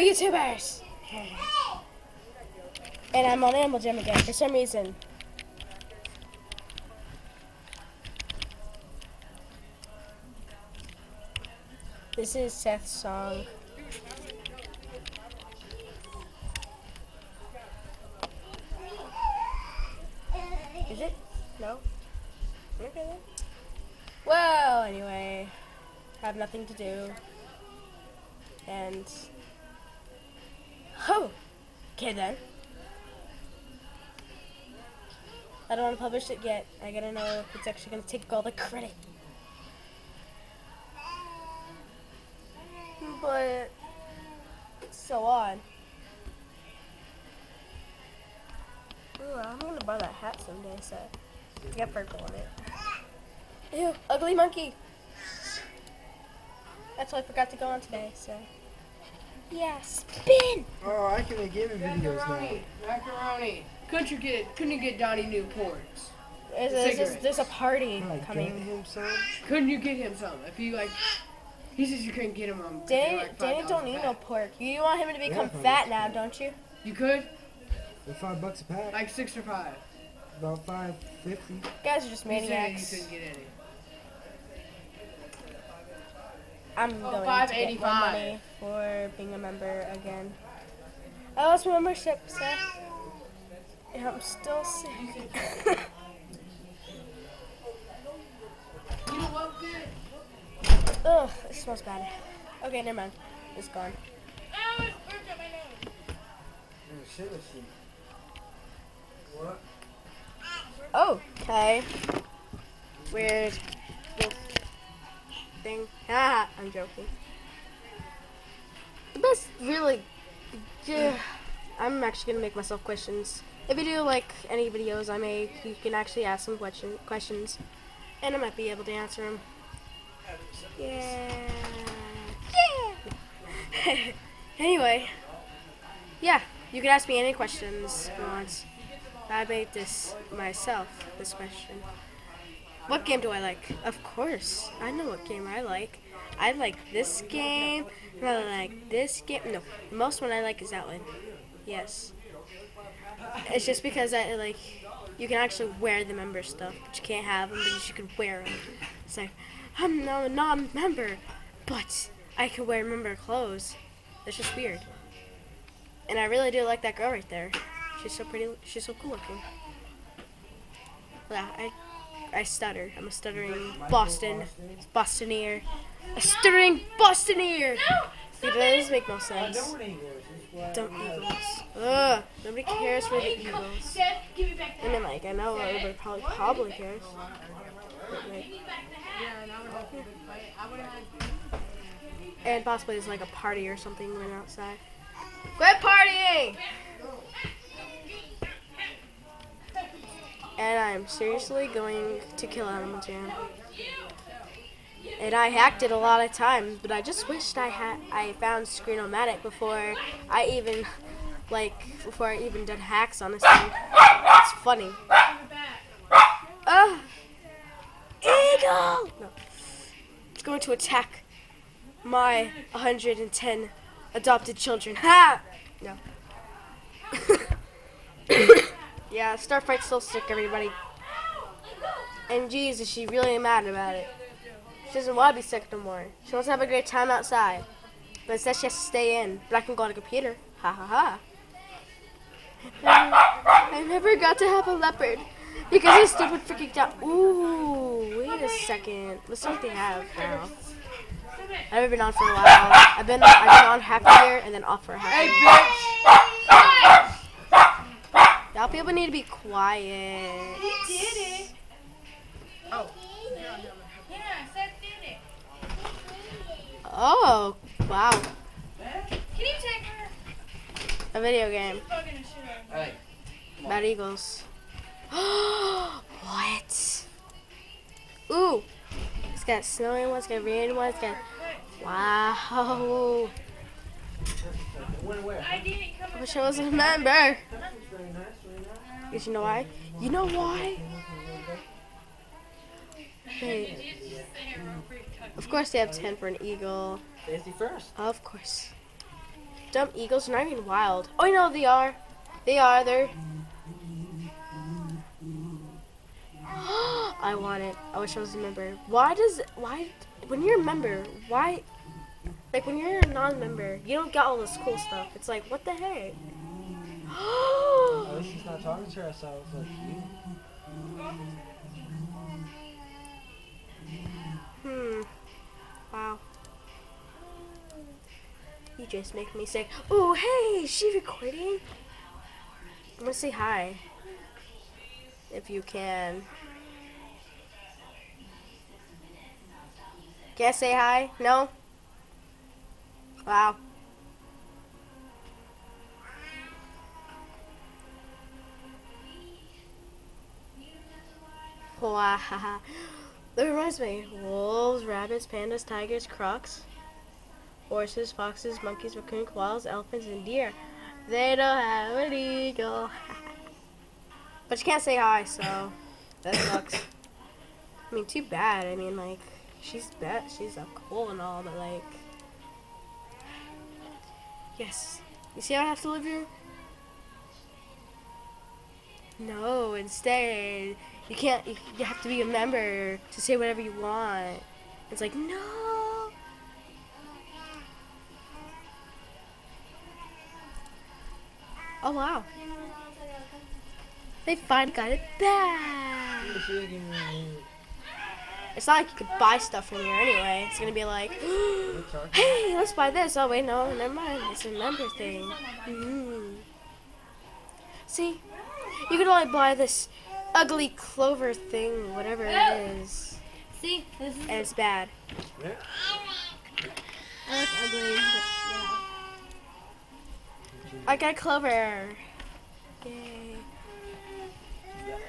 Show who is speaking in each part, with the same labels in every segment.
Speaker 1: YouTubers! And I'm on Animal Jam again for some reason. This is Seth's song. Is it? No? Okay then. Well, anyway, have nothing to do. And oh, okay then. I don't want to publish it yet. I gotta know if it's actually gonna take all the credit. But so on. Ooh, I'm gonna buy that hat someday. So it's got purple on it. Ew, ugly monkey. That's why I forgot to go on today. So yeah, spin.
Speaker 2: Oh, I can make gaming videos now.
Speaker 3: Macaroni. Couldn't you get Donnie Newports?
Speaker 1: There's a party coming.
Speaker 2: Him some?
Speaker 3: Couldn't you get him some? If you like, he says you couldn't get him on.
Speaker 1: Danny don't need no pork. You want him to become fat now, don't you?
Speaker 3: You could?
Speaker 2: They're $5 a pack.
Speaker 3: Like 6 or 5.
Speaker 2: About $5.50.
Speaker 1: You guys are just maniacs.
Speaker 3: You couldn't get any.
Speaker 1: I'm going to get more
Speaker 3: $5.85.
Speaker 1: money for being a member again. I lost my membership, Seth. And I'm still sick.
Speaker 3: You know what, good?
Speaker 1: Ugh, it smells bad. Okay, never mind. It's gone.
Speaker 2: What?
Speaker 1: Oh, okay. Weird thing. Haha, I'm joking. The best, really. Yeah, I'm actually gonna make myself questions. If you do like any videos I make, you can actually ask some questions, and I might be able to answer them. Yeah. Yeah. Anyway, yeah, you can ask me any questions you want. I made this myself. This question. What game do I like? Of course, I know what game I like. I like this game. And I like this game. No, the most one I like is that one. Yes. It's just because I like. You can actually wear the member stuff, but you can't have them. But you can wear them. It's like I'm no non-member, but I can wear member clothes. It's just weird. And I really do like that girl right there. She's so pretty. She's so cool looking. Yeah, I stutter. I'm a stuttering Bostoneer. A stuttering Bostoneer! It does make no sense. Don't Eagles. Ugh, nobody cares for the Eagles. I mean, like, I know everybody probably cares. But, like, and possibly there's like a party or something going outside. Quit partying! And I'm seriously going to kill Animal Jam. And I hacked it a lot of times, but I just wished I found Screenomatic before I even did hacks on this thing. It's funny. Eagle! No. It's going to attack my 110 adopted children. Ha! No. Yeah, Starfight's still sick, everybody. And geez, is she really mad about it. She doesn't want to be sick no more. She wants to have a great time outside. But instead she has to stay in. But I can go on a computer. Ha ha ha. I never got to have a leopard. Because this stupid freaking dog. Ooh, wait a second. Let's see what they have now. I've never been on for a while. I've been on half a year and then off for a half a year. Y'all people need to be quiet.
Speaker 3: He did it. Oh. Yeah, Seth did it.
Speaker 1: Oh, wow.
Speaker 3: Can you take her?
Speaker 1: A video game.
Speaker 3: Hey.
Speaker 1: Bad Eagles. What? Ooh. It's got snowy ones, it's got rainy ones, it's got... Wow. I wish I wasn't a member. Because you know why? You know why? Hey. Of course they have 10 for an eagle.
Speaker 2: Safety first.
Speaker 1: Of course. Dumb eagles are not even wild. Oh, no, they are. They are. They're. I want it. I wish I was a member. Why, when you're a member, why, like when you're a non-member, you don't get all this cool stuff. It's like, what the heck?
Speaker 2: At least she's not talking to herself like you.
Speaker 1: Wow. You just make me sick. Oh, hey, is she recording? I'm gonna say hi. If you can. Can't say hi? No? Wow. Wow. That reminds me. Wolves, rabbits, pandas, tigers, crocs, horses, foxes, monkeys, raccoons, koalas, elephants, and deer. They don't have an eagle. But you can't say hi, so that sucks. I mean, too bad. I mean, like, she's cool and all, but like, yes. You see how I have to live here? No, instead, you can't. You have to be a member to say whatever you want. It's like, no. Oh wow. They finally got it back. It's not like you could buy stuff from here anyway. It's gonna be like, hey, let's buy this. Oh wait, no, never mind. It's a member thing. See, you can only buy this ugly clover thing, whatever it is.
Speaker 3: See, this is
Speaker 1: And it's bad.
Speaker 3: that's ugly. But yeah.
Speaker 1: I got a clover. Yay.
Speaker 3: Where are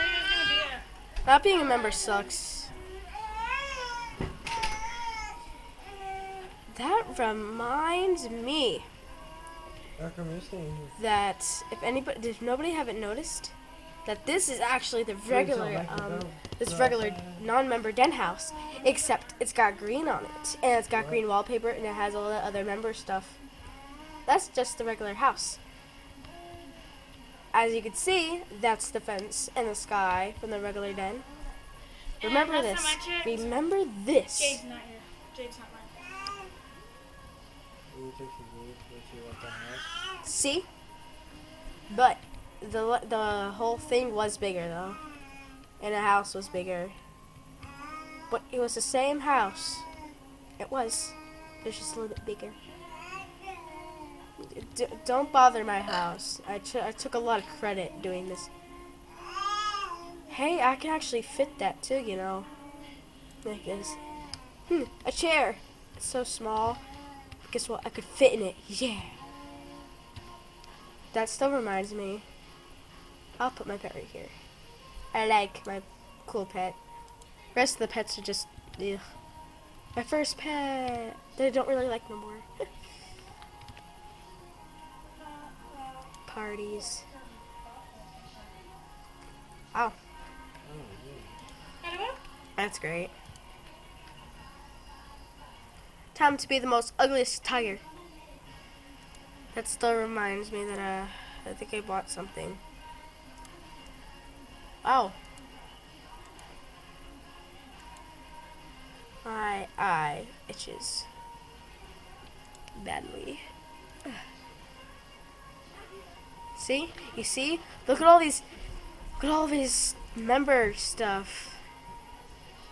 Speaker 3: you guys gonna be at?
Speaker 1: Not being a member sucks. That reminds me that if nobody haven't noticed, that this is actually the regular, regular non-member den house, except it's got green on it, and it's got green wallpaper, and it has all the other member stuff. That's just the regular house. As you can see, that's the fence and the sky from the regular den. Remember
Speaker 3: And
Speaker 1: this.
Speaker 3: last time I checked,
Speaker 1: Remember this.
Speaker 3: Jade's not here. Jade's not mine.
Speaker 1: See? But the whole thing was bigger though. And the house was bigger. But it was the same house. It was. It was just a little bit bigger. Don't bother my house. I took a lot of credit doing this. Hey, I can actually fit that too, you know. Like this. A chair. It's so small. Guess what? I could fit in it. Yeah. That still reminds me. I'll put my pet right here. I like my cool pet. The rest of the pets are just, ugh. My first pet. That I don't really like no more. Parties. Oh. That's great. Time to be the most ugliest tiger. That still reminds me that I think I bought something. Oh. My eye itches badly. See? You see? Look at all these member stuff.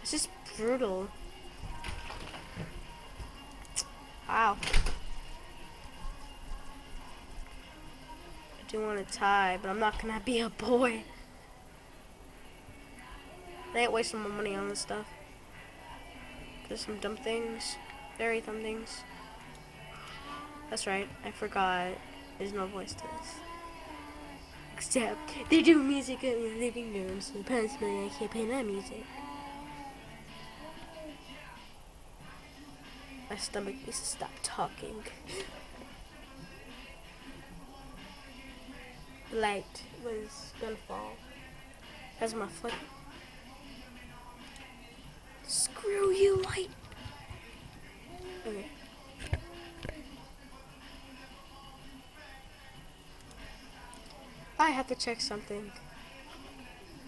Speaker 1: It's just brutal. Wow. I do want a tie, but I'm not gonna be a boy. I ain't wasting my money on this stuff. There's some dumb things. Very dumb things. That's right, I forgot. There's no voice to this. Except, they do music in the living room, so possibly I can't play my music. My stomach needs to stop talking. The light was gonna fall. That's my foot. Screw you, light. Okay. have to check something.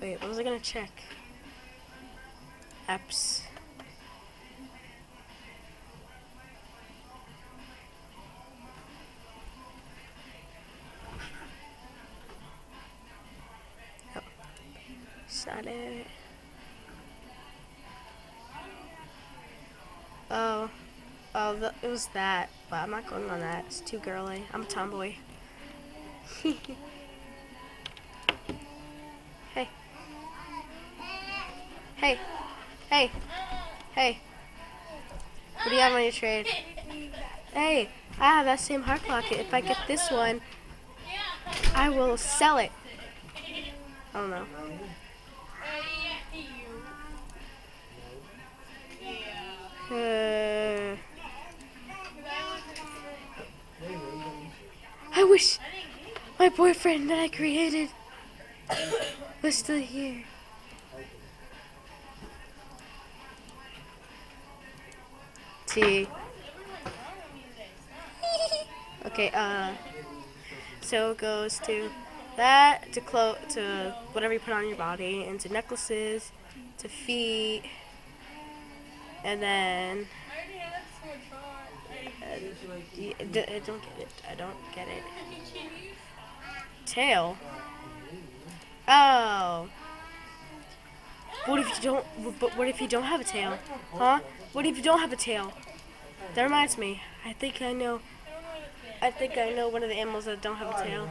Speaker 1: Wait, what was I gonna check? Apps. Oh, shut it. Oh, it was that, but I'm not going on that. It's too girly. I'm a tomboy. Hey. Hey. Hey. Hey. What do you have on your trade? Hey, I have that same heart locket. If I get this one, I will sell it. I don't know. I wish my boyfriend that I created was still here. T. Okay, so it goes to that, to whatever you put on your body, and to necklaces, to feet, and then I don't get it. I don't get it. Tail. Oh. What if you don't? But what if you don't have a tail? Huh? What if you don't have a tail? That reminds me. I think I know one of the animals that don't have a tail.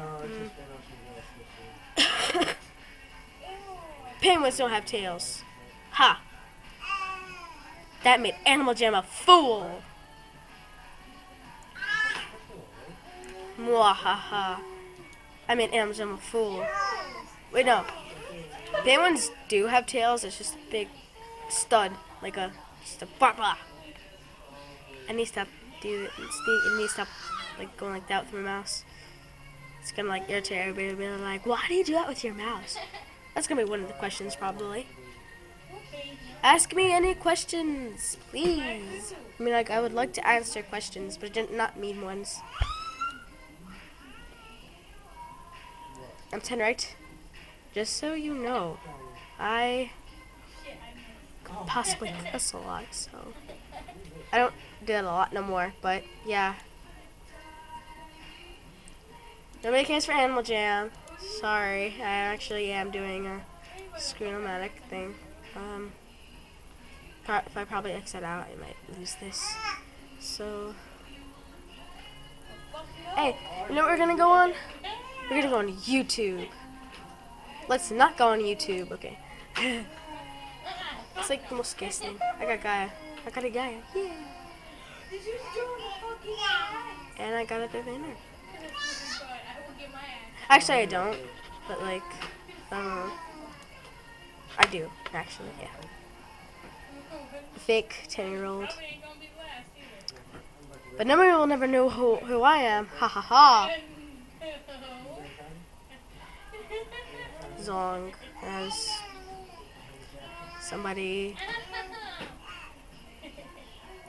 Speaker 1: Penguins don't have tails. Ha! That made Animal Jam a fool. Mwahaha. I made Animal Jam a fool. Wait, no. Penguins do have tails. It's just a big stud, like just a blah blah. I need to stop like going like that with my mouse. It's gonna like irritate everybody. Be like, why do you do that with your mouse? That's gonna be one of the questions probably. Ask me any questions, please. I mean, like I would like to answer questions, but not mean ones. I'm 10, right? Just so you know, I could possibly cuss a lot, so I don't do that a lot no more, but yeah. Nobody cares for Animal Jam. Sorry, I actually am doing a Screen-O-Matic thing. If I probably exit out, I might lose this. So, hey, you know what we're gonna go on? We're gonna go on YouTube. Let's not go on YouTube, okay? It's like the most scariest thing. I got a Gaia. Yeah. And I got a banner. Actually, I don't. But like, I do actually. Yeah. Fake 10-year-old. But nobody will never know who I am. Ha ha ha. As long as somebody.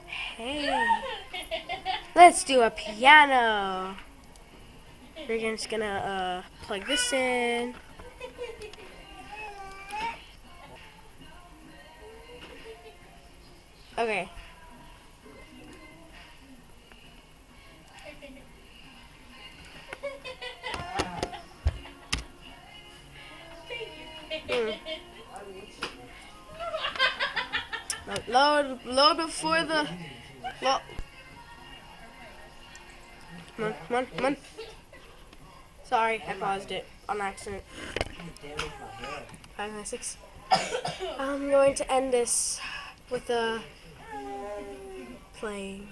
Speaker 1: Hey, let's do a piano. We're just gonna plug this in. Okay. Load before the load. Come on. Sorry, I paused it on accident. 5, 9, 6. I'm going to end this with a playing.